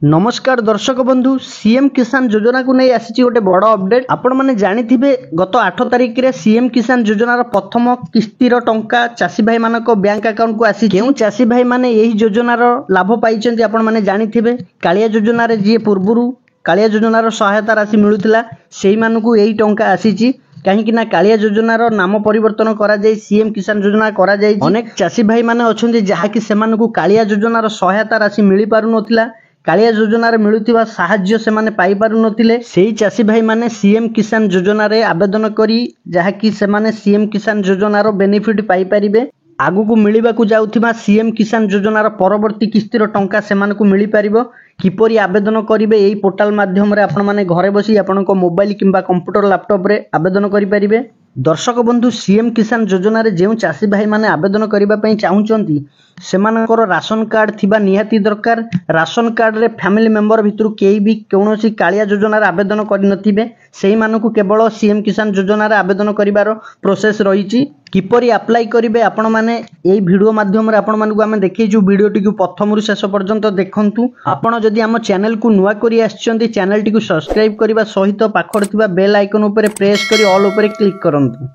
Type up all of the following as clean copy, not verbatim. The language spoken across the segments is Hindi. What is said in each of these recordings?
नमस्कार दर्शक बंधु सीएम किसान योजना को नहीं आसी गोटे बड़ अपडेट आपण मैंने जानी गत 8 तारिख रे सीएम किसान योजनार प्रथम किस्तिर टंका चाषी भाई मान बैंक अकाउंट को आसी क्यों चाषी भाई माने यही योजनार लाभ पाई आपण मैंने जानी कालिया योजना रे जी पूर्व कालिया योजनार सहायता राशि मिलूला से मानू यही टंका आसी कहीं ना कालिया योजनार नाम परिवर्तन करा जाय सीएम किसान योजना करा जाय अनेक चाषी भाई माने अछंती जहाँकि सेमानकु कालिया योजनार सहायता राशि मिली पारु नथिला कालिया योजनार मिलुथिबा साहाय्य से माने पाई पारु नथिले सेही चाषी भाई माने सीएम किसान योजना रे आवेदन करी जहाँकि से माने सीएम किसान योजनार बेनिफिट पाई परिबे आगु को मिलवा को जाउथिबा सीएम किसान योजनार परवर्ती किस्तिर टंका सेमानकु मिली पारिबो किपरि आवेदन करिवे एई पोर्टल माध्यम रे आपण माने घरे बसी आपनको मोबाइल किंबा कंप्यूटर लैपटॉप रे आवेदन करि परिबे। दर्शक बंधु सीएम किसान योजना रे जेउ चाषी भाई माने आवेदन करिबा पई चाहुचंती सेमानकर राशन कार्ड थिबा निहाती दरकार राशन कार्ड रे फैमिली मेंबर भितरु केही भी कोनोसी कालिया योजना रे आवेदन करि नथिबे सेही मानकु केवल सीएम किसान योजना रे आवेदन करिवार प्रोसेस रहिछि किपरि अप्लाई करिवे आपण माने एई वीडियो माध्यम रे आपण मानकु आमे देखैछु वीडियो टिकु प्रथम रु शेष पर्यंत देखंतु आपण जदि आम चैनल को नुआ करी आछंती चैनल टिकु सब्सक्राइब करबा सहित पाखर थिबा बेल आइकन ऊपर प्रेस करी ऑल ऊपर क्लिक करंतु।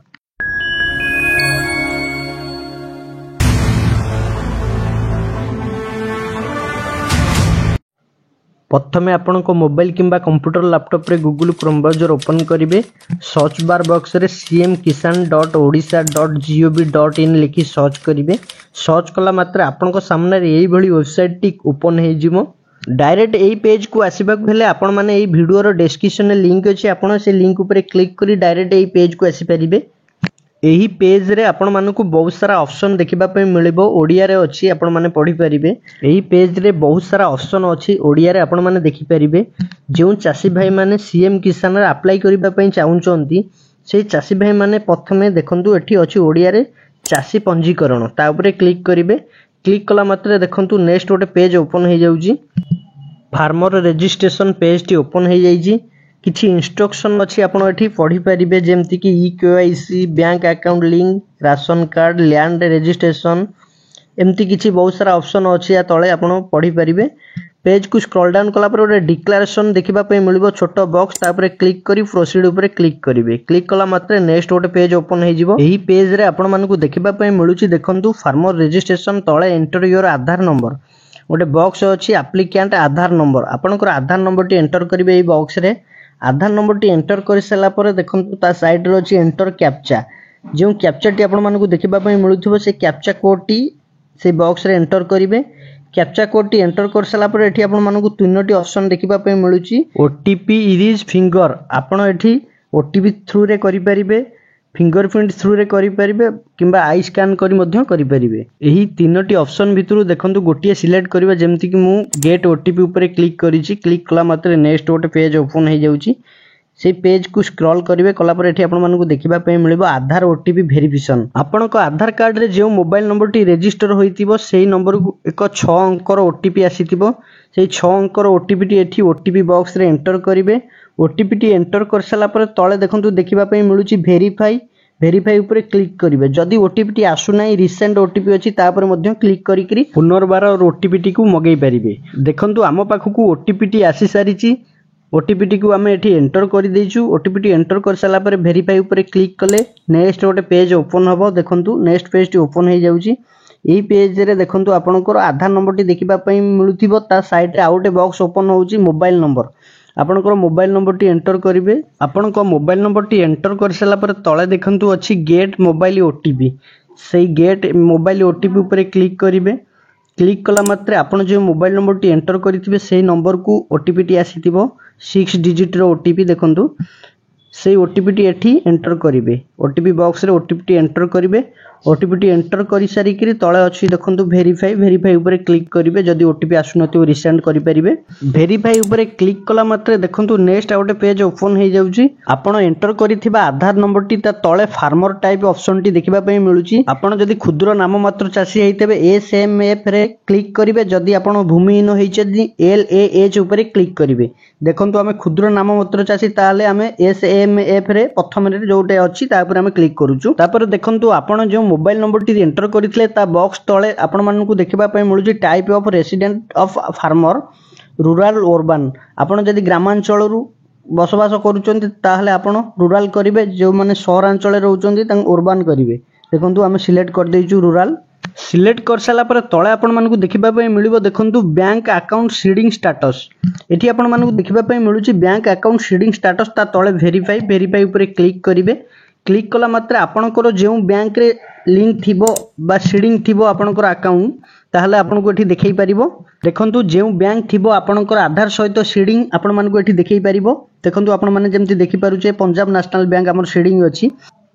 प्रथमे आपण को मोबाइल किंबा कंप्यूटर लैपटॉप रे गूगल क्रोम ब्राउजर ओपन करिवे सर्च बार बॉक्स रे cm.odisha.gov.in लिखि सर्च करिवे सर्च कला मात्र आपण को सामने एई भली वेबसाइट टी ओपन हे जिवो डायरेक्ट एई पेज को आसीबा को हेले आपण माने एई वीडियो रो डिस्क्रिप्शन में लिंक अछि आपण से लिंक ऊपर क्लिक करी डायरेक्ट एई पेज को आसी परिबे। एही पेज रे आपण मानकु बहुत सारा ऑप्शन देखिबा पे मिलिबो ओडिया रे अछि आपण माने पढी परिबे एही पेज रे बहुत सारा ऑप्शन अछि ओडिया रे आपण माने देखि परिबे जेउ चाषी भाई माने सीएम किसान रे अप्लाई करिबा पई चाहुचंती से चाषी भाई माने प्रथमे देखंतु एठी अछि ओडिया रे चाषी पंजीकरण ता ऊपर क्लिक करिवे क्लिक कला मात्र देखंतु नेक्स्ट गोटे पेज ओपन हे जाउजी फार्मर रजिस्ट्रेशन पेज टी ओपन हे जाइजी किछि इंस्ट्रक्शन अछि आपण एठी पढी परिबे जेमति कि K Y C bank account link ration card land registration एमती किछि बहुत सारा ऑप्शन अछि या तळे आपण पढी परिबे पेज को स्क्रॉल डाउन कला पर ओटे डिक्लेरेशन देखिबा पे मिलिबो छोटो बॉक्स ता पर क्लिक करी प्रोसीड ऊपर क्लिक करिवे क्लिक कला मात्र नेक्स्ट गोटे पेज ओपन हे जिवो एही पेज रे आपण मानकु देखिबा पे मिलुची देखंतु फार्मर रजिस्ट्रेशन तळे एंटर योर आधार नंबर गोटे बॉक्स अछि एप्लिकेंट आधार नंबर आपनकर आधार नंबर टी एंटर करिवे एही बॉक्स रे आधार नंबर टी एंटर कर सारा पर देखंतु ता साइड रे अछि एंटर कैप्चा जो कैप्चा टी आपण मानकु देखिबा पे मिलुथिबो से कैप्चा कोड टी से बॉक्स रे एंटर करिवे कैप्चा कोड टी एंटर कर सारा पर एठी आपण मानकु तीनोटी ऑप्शन देखिबा पे मिलुची ओटीपी इरेज फिंगर आपण एठी ओटीपी थ्रू रे करि परिबे फिंगरप्रिंट थ्रू रे करि परिबे किंबा आई स्कैन करी मध्य करि परिबे एही तीनोटी ऑप्शन भितरु देखंतु गोटिए सिलेक्ट करिबा जेमति कि मु गेट ओटीपी ऊपर क्लिक करिछि क्लिक कला मात्र नेक्स्ट गोटे पेज ओपन हे जाउची से पेज को स्क्रॉल करिवे कला पर एठी आपण मानकु देखिबा पे मिलिबो आधार ओटीपी वेरिफिकेशन आपण को आधार कार्ड रे जे मोबाइल नंबर टी रजिस्टर होइतिबो सेही नंबर को एक 6 अंकर ओटीपी आसीतिबो सेही 6 अंकर ओटीपी टी एठी ओटीपी बॉक्स रे एंटर करिवे ओटीपी टी एंटर कर साला पर तळे देखंतु देखिबा पे मिलुची वेरीफाई ऊपर क्लिक करिवे जदी ओटीपी टी आसु नाही रिसेंट ओटीपी अछि ता पर मध्य क्लिक करी करी पुनर्बार ओटीपी टी को मगै परिबे देखंतु आम पाखकु ओटीपी टी आसी सारिची ओटीपी टी को आमे एठी एंटर कर देइछु ओटीपी टी एंटर कर साला पर वेरीफाई ऊपर क्लिक कले नेक्स्ट गोटे पेज ओपन हबो देखंतु नेक्स्ट पेज टी ओपन हे जाउची एही पेज रे देखंतु आपनकर आधार नंबर टी देखिबा पई मिलुथिबो ता साइड रे आउट बॉक्स ओपन होउची मोबाइल नंबर आपनकर मोबाइल नंबर टी एंटर करिवे आपनकर मोबाइल नंबर टी एंटर कर साला पर तळे देखंतु अछि गेट मोबाइल ओटीपी सेही गेट मोबाइल ओटीपी ऊपर क्लिक करिवे क्लिक कला मात्र आपण जो मोबाइल नंबर टी एंटर करिथिबे सेही नंबर को ओटीपी टी आसीथिबो 6 डिजिट रो ओटीपी देखंतु सेही ओटीपी टी एठी एंटर करिवे ओटीपी बॉक्स रे ओटीपी टी एंटर करिवे ओटीपी टी एंटर करि सारी कि तळे अछि देखंतु वेरीफाई ऊपर क्लिक करिवे जदी ओटीपी आसु नथिबो रिसेंट करि परिबे वेरीफाई ऊपर क्लिक कला मात्र देखंतु नेक्स्ट आउट पेज ओपन हे जाउची आपण एंटर करिथिबा आधार नंबर टी ता तळे फार्मर टाइप ऑप्शन टी देखिबा पई मिलुची आपण जदी क्षुद्र नाम मात्र चाषी हेइतेबे एसएमएफ रे क्लिक करिवे जदी आपण भूमिहीन हेइछदी एलएएच ऊपर क्लिक करिवे देखंतु आमे क्षुद्र नाम मात्र चाषी ताले आमे एसएमएफ रे प्रथम रे जोटे अछि ता ऊपर आमे क्लिक करूछु तापर देखंतु आपण जो मोबाइल नंबर टी एंटर करथिले ता बॉक्स तळे आपण मानकु देखिबा पई मिलुची type of resident of farmer rural urban आपण जदि ग्रामांचल बसवास करुँच ताहले आपण रूराल करेंगे, जो मैंने सहरांचल रोचंती अर्बान करेंगे। देखो आम सिलेक्ट कर देचु रूराल। सिलेक्ट कर सारा पर तले आपण मानकु देखिबा मिलिबो देखंतु बैंक अकाउंट सीडिंग स्टेटस। एठी आपण मानकु देखिबा मिलुची बैंक अकाउंट सीडिंग स्टेटस, ता तले वेरीफाई ऊपर क्लिक करिवे। क्लिक कला मात्रे आपणकर जो बैंक रे लिंक थिबो बा सीडिंग थिबो आपणकर अकाउंट, ताहले आपनको एठी देखै परिबो। देखंतु जो बैंक थिबो आपणकर आधार सहित सीडिंग आपण मानकु एठी देखै परिबो। देखंतु आपण माने जेमति देखि पारुचे पंजाब नेशनल बैंक हमर सीडिंग अछि।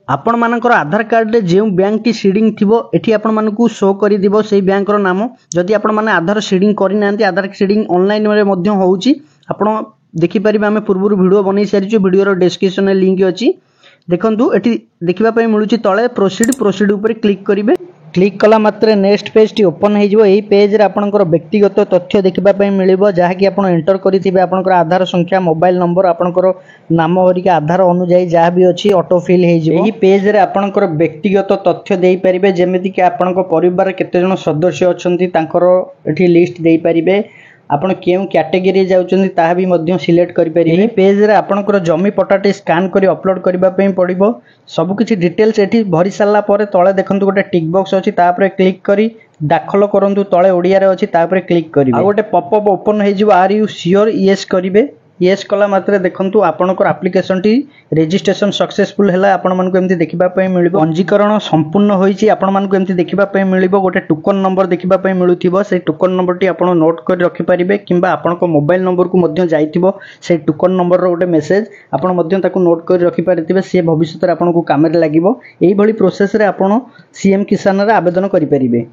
आपण मानकर आधार कार्ड रे जो बैंक टी सीडिंग थिबो एठी आपण मानकु शो करि दिबो सेही बैंक रो नाम। जदि आपण माने आधार सीडिंग करि नांती, आधार सीडिंग ऑनलाइन रे मध्ये होउची, आपण देखि परिबे। आमे पूर्वरु वीडियो बनै सारिछु, वीडियो रो डिस्क्रिप्शन रे लिंक अछि। देखंतु एठी देखिबा पय मिलुची तळे प्रोसीड ऊपर क्लिक करिवे। क्लिक कला मात्रे नेक्स्ट पेज टी ओपन हो जिवो। एही पेज रे आपनकर व्यक्तिगत तथ्य देखिबा पय मिलिबो, जहा कि आपण एंटर करिथिबे आपनकर आधार संख्या, मोबाइल नंबर, आपनकर नाम हरिका आधार अनुसार जहा भी अछि ऑटो फिल हो जिवो। एही पेज रे आपनकर व्यक्तिगत तथ्य देई परिबे, जेमिति कि आपनकर परिवार केते जण सदस्य अछंती तांकर एठी लिस्ट देई परिबे। आपण केउ कैटेगरी जाउचंती ताहा भी मध्य सिलेक्ट करि परिबे। एही पेज रे आपनकर जमी पटाटी स्कैन करी अपलोड करबा पय पड़िबो। सब किछि डिटेल्स एठी भरि सारला परे तळे देखंतु गोटे टिक बॉक्स अछि, ता परे क्लिक करी दाखल करंतु। तळे ओडिया रे अछि, ता परे क्लिक करिवे। आ गोटे पॉपअप ओपन हो जिवो, आर यू श्योर, यस करिवे। यस कला मात्रे देखंतु आपनकर एप्लिकेशन टी रजिस्ट्रेशन सक्सेसफुल हैला। आपण मानकु एमति देखिबा पय मिलिबो। पंजीकरण संपूर्ण होईची, आपण मानकु एमति देखिबा पय मिलिबो। गोटे टोकन नंबर देखिबा पय मिलुथिबो, से टोकन नंबर टी आपण नोट कर रखि परिबे, किंबा आपनको मोबाइल नंबर को मध्य जाइथिबो से टोकन नंबर रो गोटे मेसेज आपण मध्य ताकू नोट कर रखि परिथिबे। से भविष्यत रे आपनको काम रे लागिबो। एही भली प्रोसेस रे आपण सीएम किसान रे आवेदन करि परिबे।